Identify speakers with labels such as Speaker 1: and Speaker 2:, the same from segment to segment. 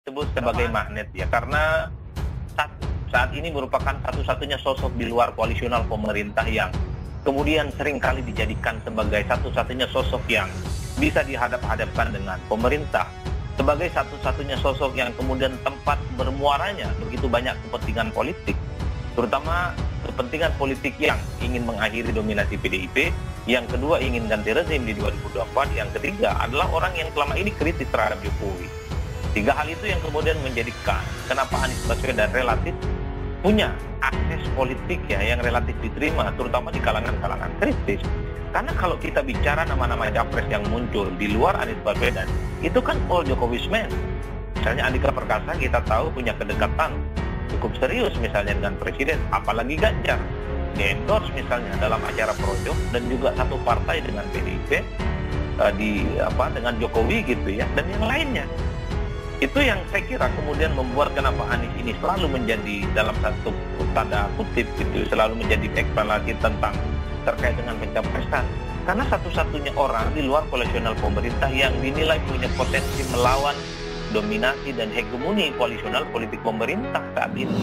Speaker 1: disebut sebagai magnet ya, karena saat ini merupakan satu-satunya sosok di luar koalisional pemerintah yang kemudian seringkali dijadikan sebagai satu-satunya sosok yang bisa dihadap-hadapkan dengan pemerintah, sebagai satu-satunya sosok yang kemudian tempat bermuaranya begitu banyak kepentingan politik, terutama kepentingan politik yang ingin mengakhiri dominasi PDIP, yang kedua ingin ganti rezim di 2024, yang ketiga adalah orang yang selama ini kritis terhadap Jokowi. Tiga hal itu yang kemudian menjadikan kenapa Anies Baswedan relatif punya akses politik ya yang relatif diterima, terutama di kalangan-kalangan kritis. Karena kalau kita bicara nama-nama capres yang muncul di luar Anies Baswedan, itu kan all Jokowi's men. Misalnya Andika Perkasa kita tahu punya kedekatan cukup serius misalnya dengan Presiden, apalagi Ganjar di-endorse misalnya dalam acara Projo dan juga satu partai dengan PDIP dengan Jokowi gitu ya, dan yang lainnya. Itu yang saya kira kemudian membuat kenapa Anies ini selalu menjadi dalam satu tanda kutip gitu, selalu menjadi eksplanasi tentang terkait dengan pencapresan. Karena satu-satunya orang di luar koalisional pemerintah yang dinilai punya potensi melawan dominasi dan hegemoni koalisional politik pemerintah saat ini.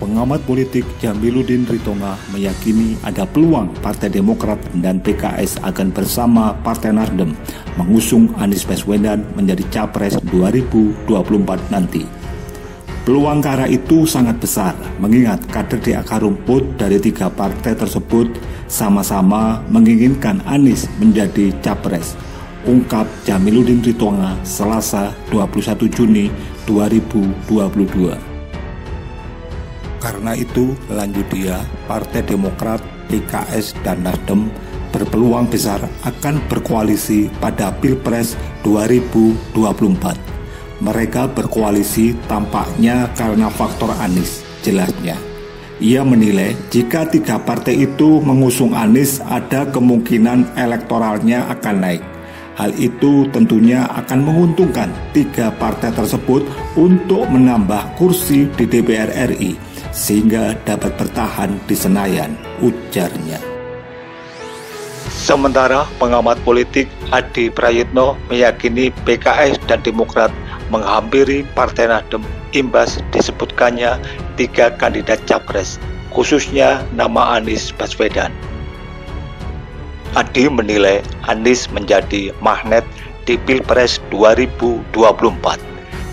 Speaker 2: Pengamat politik Jamiluddin Ritonga meyakini ada peluang Partai Demokrat dan PKS akan bersama Partai Nasdem mengusung Anies Baswedan menjadi Capres 2024 nanti. Peluang ke arah itu sangat besar, mengingat kader di akar rumput dari tiga partai tersebut sama-sama menginginkan Anies menjadi Capres, ungkap Jamiluddin Ritonga Selasa 21 Juni 2022. Karena itu, lanjut dia, Partai Demokrat, PKS, dan Nasdem berpeluang besar akan berkoalisi pada Pilpres 2024. Mereka berkoalisi tampaknya karena faktor Anies, jelasnya. Ia menilai jika tiga partai itu mengusung Anies, ada kemungkinan elektoralnya akan naik. Hal itu tentunya akan menguntungkan tiga partai tersebut untuk menambah kursi di DPR RI, sehingga dapat bertahan di Senayan, ujarnya.
Speaker 3: Sementara pengamat politik Adi Prayitno meyakini PKS dan Demokrat menghampiri Partai Nasdem imbas disebutkannya tiga kandidat capres, khususnya nama Anies Baswedan. Adi menilai Anies menjadi magnet di Pilpres 2024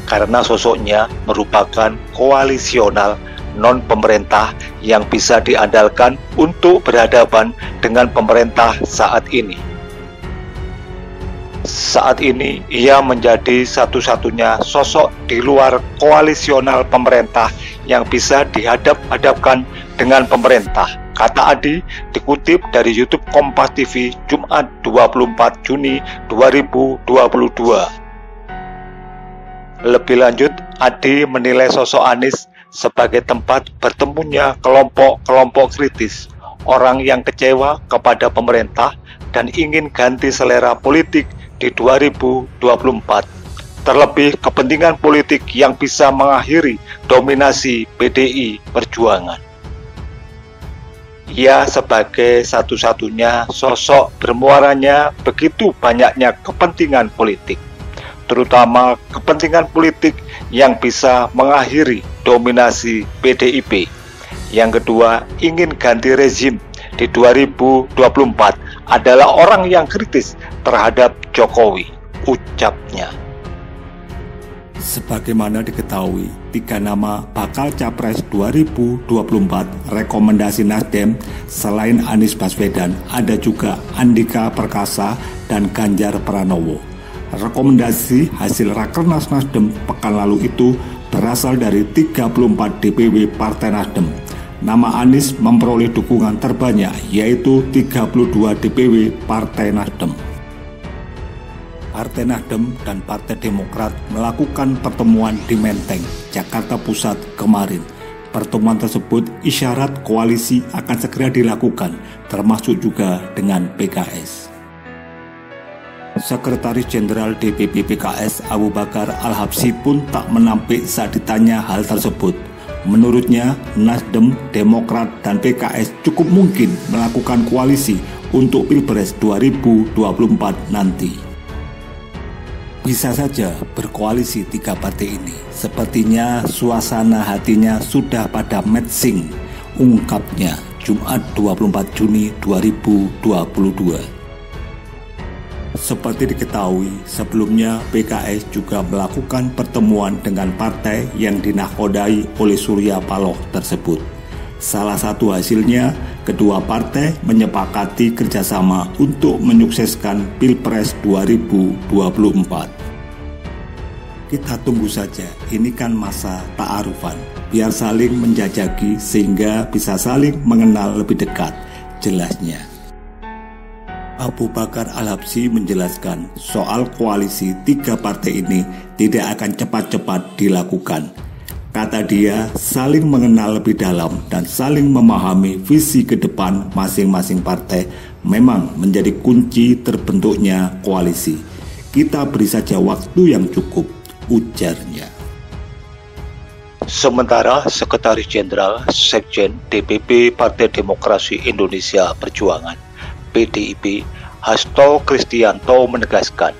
Speaker 3: karena sosoknya merupakan koalisional non-pemerintah yang bisa diandalkan untuk berhadapan dengan pemerintah saat ini. Saat ini, ia menjadi satu-satunya sosok di luar koalisional pemerintah yang bisa dihadap-hadapkan dengan pemerintah, kata Adi, dikutip dari YouTube Kompas TV Jumat 24 Juni 2022. Lebih lanjut, Adi menilai sosok Anies sebagai tempat bertemunya kelompok-kelompok kritis, orang yang kecewa kepada pemerintah dan ingin ganti selera politik di 2024, terlebih kepentingan politik yang bisa mengakhiri dominasi PDI Perjuangan. Ia sebagai satu-satunya sosok bermuaranya begitu banyaknya kepentingan politik, terutama kepentingan politik yang bisa mengakhiri dominasi PDIP. Yang kedua, ingin ganti rezim di 2024 adalah orang yang kritis terhadap Jokowi, ucapnya.
Speaker 2: Sebagaimana diketahui, 3 nama bakal Capres 2024 rekomendasi Nasdem selain Anies Baswedan ada juga Andika Perkasa dan Ganjar Pranowo. Rekomendasi hasil Rakernas Nasdem pekan lalu itu berasal dari 34 DPW Partai Nasdem. Nama Anies memperoleh dukungan terbanyak yaitu 32 DPW Partai Nasdem. Partai Nasdem dan Partai Demokrat melakukan pertemuan di Menteng, Jakarta Pusat kemarin. Pertemuan tersebut isyarat koalisi akan segera dilakukan, termasuk juga dengan PKS. Sekretaris Jenderal DPP PKS Abu Bakar Al-Habsyi pun tak menampik saat ditanya hal tersebut. Menurutnya, Nasdem, Demokrat, dan PKS cukup mungkin melakukan koalisi untuk Pilpres 2024 nanti. Bisa saja berkoalisi 3 partai ini. Sepertinya suasana hatinya sudah pada matching, ungkapnya Jumat 24 Juni 2022. Seperti diketahui, sebelumnya PKS juga melakukan pertemuan dengan partai yang dinakodai oleh Surya Paloh tersebut. Salah satu hasilnya, kedua partai menyepakati kerjasama untuk menyukseskan Pilpres 2024. Kita tunggu saja, ini kan masa ta'arufan, biar saling menjajaki sehingga bisa saling mengenal lebih dekat, jelasnya. Abu Bakar Al-Habsyi menjelaskan soal koalisi 3 partai ini tidak akan cepat-cepat dilakukan. Kata dia, saling mengenal lebih dalam dan saling memahami visi ke depan masing-masing partai memang menjadi kunci terbentuknya koalisi. Kita beri saja waktu yang cukup, ujarnya.
Speaker 3: Sementara Sekretaris Jenderal Sekjen DPP Partai Demokrasi Indonesia Perjuangan (PDIP) Hasto Kristianto menegaskan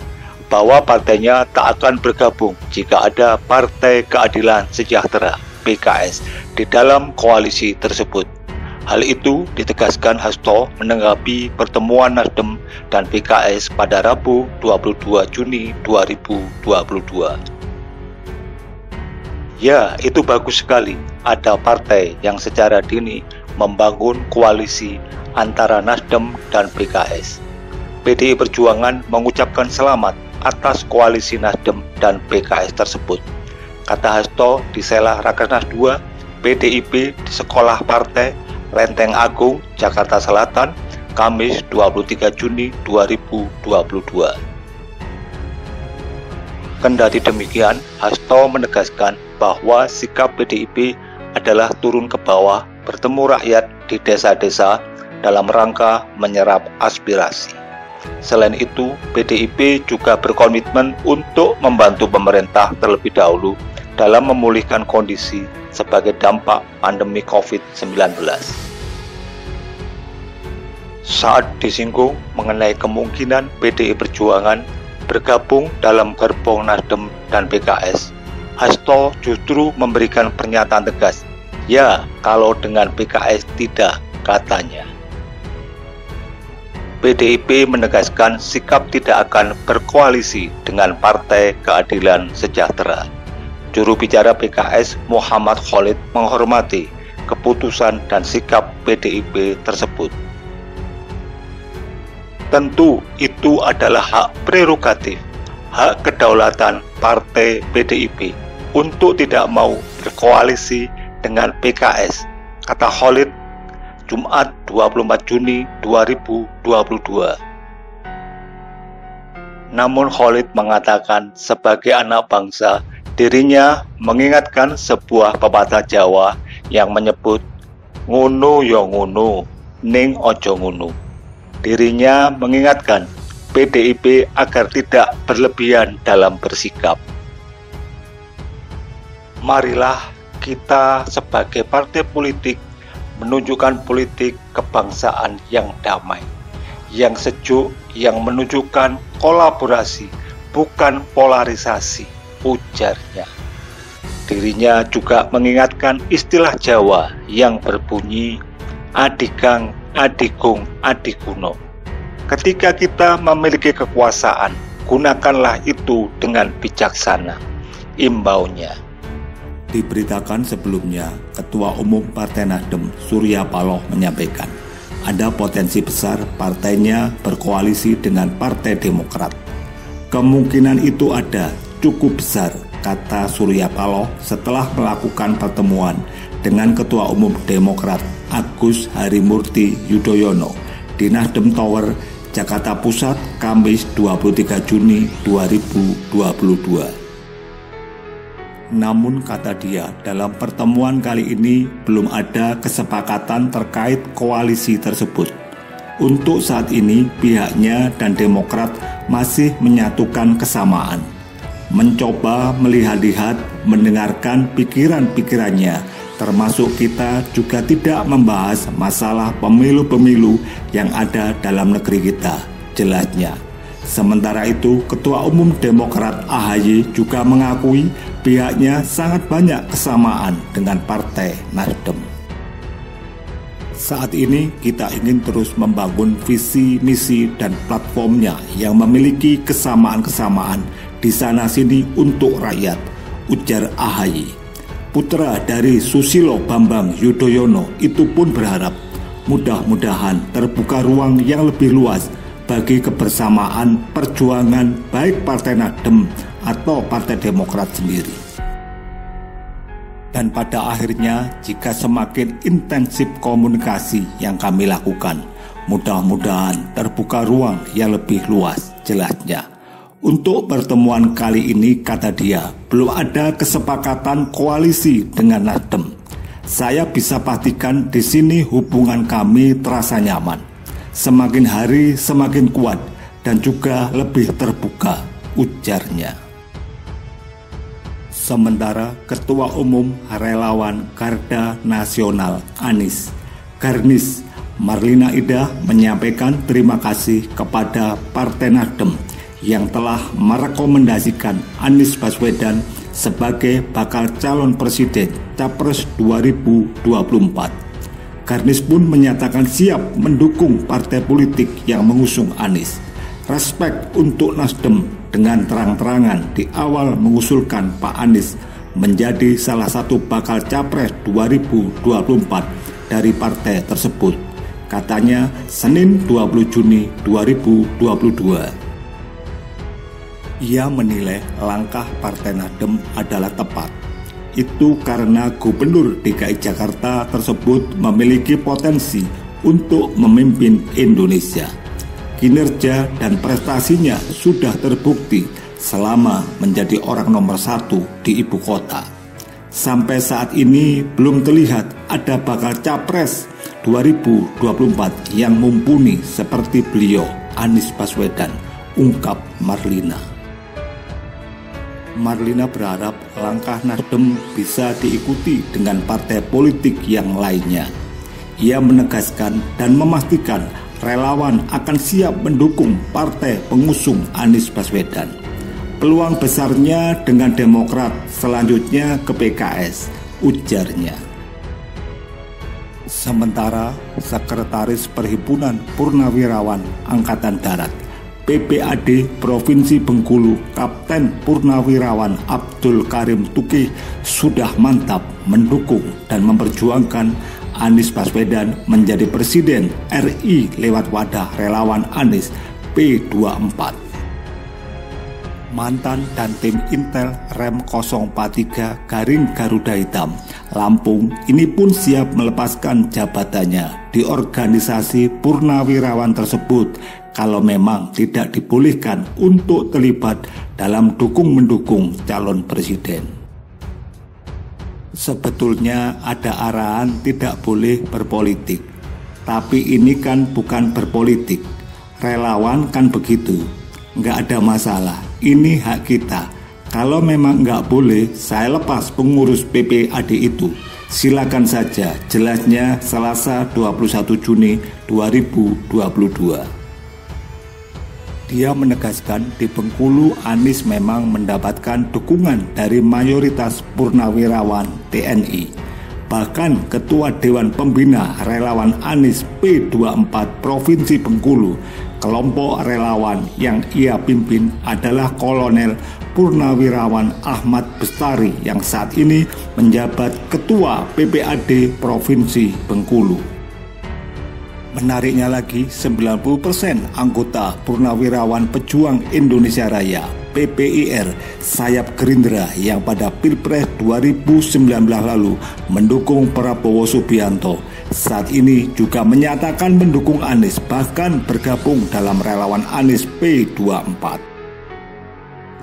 Speaker 3: bahwa partainya tak akan bergabung jika ada Partai Keadilan Sejahtera (PKS) di dalam koalisi tersebut. Hal itu ditegaskan Hasto menanggapi pertemuan Nasdem dan PKS pada Rabu 22 Juni 2022. Ya, itu bagus sekali. Ada partai yang secara dini membangun koalisi antara Nasdem dan PKS. PDI Perjuangan mengucapkan selamat atas koalisi Nasdem dan PKS tersebut. Kata Hasto di sela Rakernas 2 PDIP di Sekolah Partai Lenteng Agung, Jakarta Selatan, Kamis 23 Juni 2022. Kendati demikian, Hasto menegaskan bahwa sikap PDIP adalah turun ke bawah, bertemu rakyat di desa-desa dalam rangka menyerap aspirasi. Selain itu, PDIP juga berkomitmen untuk membantu pemerintah terlebih dahulu dalam memulihkan kondisi sebagai dampak pandemi COVID-19. Saat disinggung mengenai kemungkinan PDI Perjuangan bergabung dalam gerbong Nasdem dan PKS, Hasto justru memberikan pernyataan tegas, ya kalau dengan PKS tidak, katanya. PDIP menegaskan sikap tidak akan berkoalisi dengan Partai Keadilan Sejahtera. Juru bicara PKS Muhammad Khalid menghormati keputusan dan sikap PDIP tersebut. Tentu itu adalah hak prerogatif, hak kedaulatan Partai PDIP untuk tidak mau berkoalisi dengan PKS, kata Khalid Jumat 24 Juni 2022. Namun Khalid mengatakan sebagai anak bangsa, dirinya mengingatkan sebuah pepatah Jawa yang menyebut ngono ya ngono, ning ojo ngono. Dirinya mengingatkan PDIP agar tidak berlebihan dalam bersikap. Marilah kita sebagai partai politik menunjukkan politik kebangsaan yang damai, yang sejuk, yang menunjukkan kolaborasi, bukan polarisasi, ujarnya. Dirinya juga mengingatkan istilah Jawa yang berbunyi adigang, adigung, adikuno. Ketika kita memiliki kekuasaan, gunakanlah itu dengan bijaksana. imbaunya.
Speaker 2: Diberitakan sebelumnya, Ketua Umum Partai Nasdem Surya Paloh menyampaikan ada potensi besar partainya berkoalisi dengan Partai Demokrat. Kemungkinan itu ada, cukup besar, kata Surya Paloh setelah melakukan pertemuan dengan Ketua Umum Demokrat Agus Harimurti Yudhoyono di Nasdem Tower, Jakarta Pusat, Kamis 23 Juni 2022. Namun kata dia, dalam pertemuan kali ini belum ada kesepakatan terkait koalisi tersebut. Untuk saat ini pihaknya dan Demokrat masih menyatukan kesamaan, mencoba melihat-lihat, mendengarkan pikiran-pikirannya, termasuk kita juga tidak membahas masalah pemilu-pemilu yang ada dalam negeri kita, jelasnya. Sementara itu, Ketua Umum Demokrat AHY juga mengakui pihaknya sangat banyak kesamaan dengan Partai Nasdem. Saat ini kita ingin terus membangun visi, misi, dan platformnya yang memiliki kesamaan-kesamaan di sana-sini untuk rakyat, ujar AHY. Putra dari Susilo Bambang Yudhoyono itu pun berharap mudah-mudahan terbuka ruang yang lebih luas bagi kebersamaan perjuangan baik Partai Nasdem atau Partai Demokrat sendiri. Dan pada akhirnya, jika semakin intensif komunikasi yang kami lakukan, mudah-mudahan terbuka ruang yang lebih luas, jelasnya. Untuk pertemuan kali ini, kata dia, belum ada kesepakatan koalisi dengan Nasdem. Saya bisa pastikan di sini hubungan kami terasa nyaman. Semakin hari semakin kuat dan juga lebih terbuka, ujarnya. Sementara Ketua Umum Relawan Garda Nasional Anies Garnis Marlina Ida menyampaikan terima kasih kepada Partai Nasdem yang telah merekomendasikan Anies Baswedan sebagai bakal calon presiden Capres 2024. Garnis pun menyatakan siap mendukung partai politik yang mengusung Anies. Respek untuk Nasdem dengan terang-terangan di awal mengusulkan Pak Anies menjadi salah satu bakal Capres 2024 dari partai tersebut, katanya Senin 20 Juni 2022. Ia menilai langkah Partai Nasdem adalah tepat. Itu karena Gubernur DKI Jakarta tersebut memiliki potensi untuk memimpin Indonesia. Kinerja dan prestasinya sudah terbukti selama menjadi orang nomor 1 di ibu kota. Sampai saat ini belum terlihat ada bakal Capres 2024 yang mumpuni seperti beliau, Anies Baswedan, ungkap Marlina. Marlina berharap langkah Nasdem bisa diikuti dengan partai politik yang lainnya. Ia menegaskan dan memastikan relawan akan siap mendukung partai pengusung Anies Baswedan. Peluang besarnya dengan Demokrat, selanjutnya ke PKS, ujarnya. Sementara Sekretaris Perhimpunan Purnawirawan Angkatan Darat PPAD Provinsi Bengkulu Kapten Purnawirawan Abdul Karim Tuki sudah mantap mendukung dan memperjuangkan Anies Baswedan menjadi Presiden RI lewat wadah relawan Anies P24. Mantan dan tim Intel Rem 043 Garing Garuda Hitam Lampung ini pun siap melepaskan jabatannya di organisasi purnawirawan tersebut kalau memang tidak dibolehkan untuk terlibat dalam dukung-mendukung calon presiden. Sebetulnya ada arahan tidak boleh berpolitik, tapi ini kan bukan berpolitik. Relawan kan begitu, nggak ada masalah, ini hak kita. Kalau memang nggak boleh, saya lepas pengurus PPAD itu. Silakan saja, jelasnya Selasa 21 Juni 2022. Dia menegaskan di Bengkulu Anies memang mendapatkan dukungan dari mayoritas purnawirawan TNI. Bahkan Ketua Dewan Pembina Relawan Anies P24 Provinsi Bengkulu, Kelompok relawan yang ia pimpin adalah Kolonel Purnawirawan Ahmad Bestari yang saat ini menjabat Ketua PPAD Provinsi Bengkulu. Menariknya lagi, 90% anggota Purnawirawan Pejuang Indonesia Raya PPIR sayap Gerindra yang pada Pilpres 2019 lalu mendukung Prabowo Subianto saat ini juga menyatakan mendukung Anies, bahkan bergabung dalam relawan Anies P24.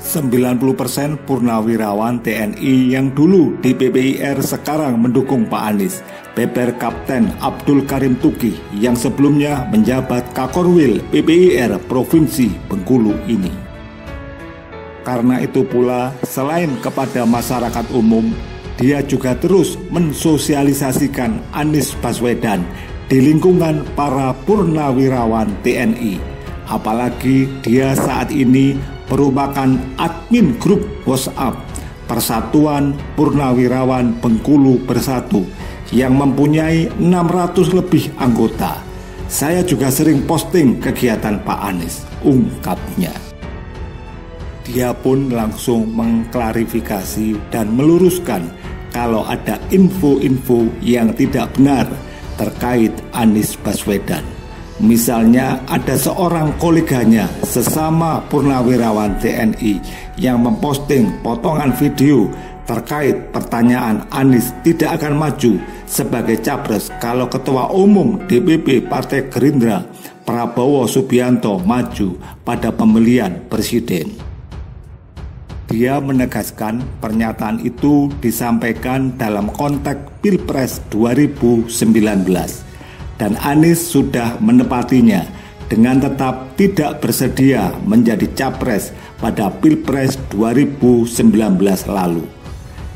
Speaker 2: 90% purnawirawan TNI yang dulu di PPIR sekarang mendukung Pak Anies, beber Kapten Abdul Karim Tuki yang sebelumnya menjabat Kakorwil PPIR Provinsi Bengkulu ini. Karena itu pula, selain kepada masyarakat umum, dia juga terus mensosialisasikan Anies Baswedan di lingkungan para purnawirawan TNI. Apalagi dia saat ini merupakan admin grup WhatsApp Persatuan Purnawirawan Bengkulu Bersatu yang mempunyai 600 lebih anggota. Saya juga sering posting kegiatan Pak Anies, ungkapnya. Dia pun langsung mengklarifikasi dan meluruskan kalau ada info-info yang tidak benar terkait Anies Baswedan. Misalnya ada seorang koleganya sesama purnawirawan TNI yang memposting potongan video terkait pertanyaan Anies tidak akan maju sebagai capres kalau Ketua Umum DPP Partai Gerindra Prabowo Subianto maju pada pemilihan presiden. Dia menegaskan pernyataan itu disampaikan dalam konteks Pilpres 2019 dan Anies sudah menepatinya dengan tetap tidak bersedia menjadi capres pada Pilpres 2019 lalu.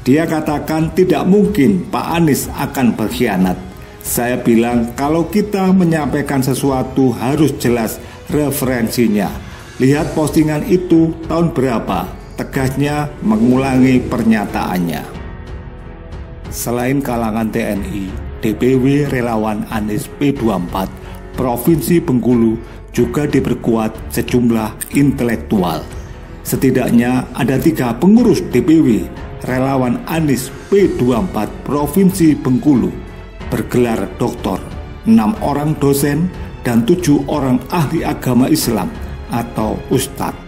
Speaker 2: Dia katakan tidak mungkin Pak Anies akan berkhianat. Saya bilang kalau kita menyampaikan sesuatu harus jelas referensinya. Lihat postingan itu tahun berapa? Tegasnya mengulangi pernyataannya. Selain kalangan TNI, DPW relawan Anies P24 Provinsi Bengkulu juga diperkuat sejumlah intelektual. Setidaknya ada 3 pengurus DPW relawan Anies P24 Provinsi Bengkulu bergelar doktor, 6 orang dosen, dan 7 orang ahli agama Islam atau ustadz.